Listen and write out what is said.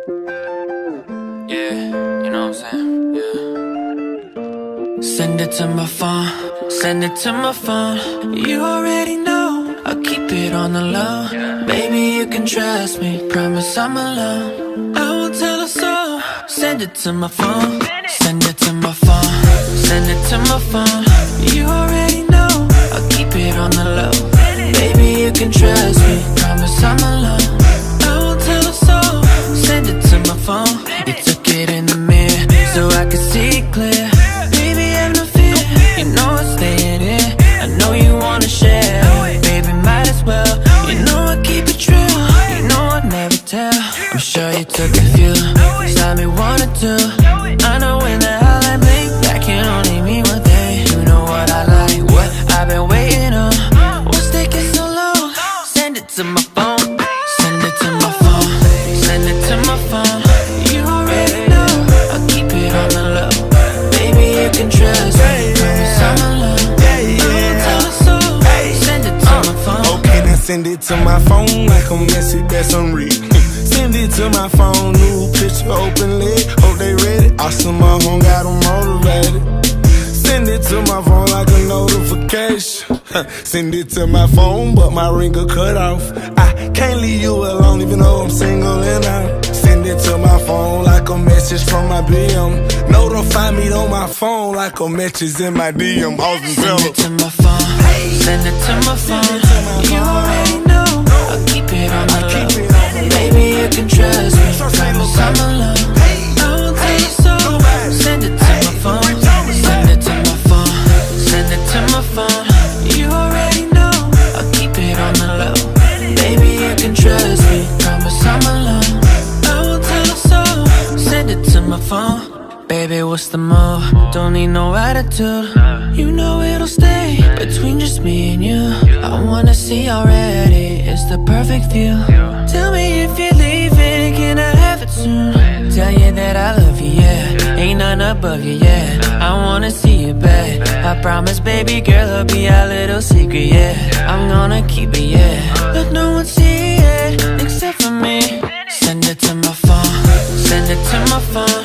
Yeah, you know what I'm saying? Yeah. Send it to my phone, send it to my phone. You already know, I'll keep it on the low. Baby, you can trust me, promise I'm alone. I won't tell a soul. Send it to my phone, send it to my phone, send it to my phone. You already know, I'll keep it on the low. Baby, you can trust me, promise I'm alone. I won't tell a soul. Send it to my phone. You took it in the mirror, so I could see it clear. Baby, have no fear, you know I'm staying here. I know you wanna share, baby, might as well. You know I keep it true, you know I'd never tell. I'm sure you took a few, saw me wanna do. I know when the hell I blink, that can only mean one thing. You know what I like, what I've been waiting on. What's taking so long? Send it to my phone, send it to my phone, send it to my phone. You already know, I'll keep it on the low. Baby, you can trust me, promise I'm alone. I won't tell a soul. Send it to my phone. Okay, now send it to my phone like a message that's unread. Send it to my phone, new picture, open lid. Hope they ready. Awesome, my home got them motivated. Send it to my phone like a notification. Send it to my phone, but my ring got cut off. I can't leave you alone, even though I'm single and out. Send it to my phone like a message from my BM. Notify me on my phone like a message in my DM. Send it to my phone, send it to my phone. You already know, I'll keep it on the low. Baby, you can trust me, promise I'm alone. I won't tell you so. Send it to my phone, send it to my phone, send it to my phone. You already know, I'll keep it on the low. Baby, you can trust me, promise I'm alone. I won't tell a soul. Send it to my phone. Baby, what's the move? Don't need no attitude. You know it'll stay between just me and you. I wanna see already, it's the perfect view. Tell me if you're leaving, can I have it soon? Tell you that I love you, yeah. Ain't none above you, yeah. I wanna see you back. I promise, baby girl, it'll be our little secret, yeah. I'm gonna keep it, yeah. Let no one see it except for me. Send it to my phone, send it to my phone.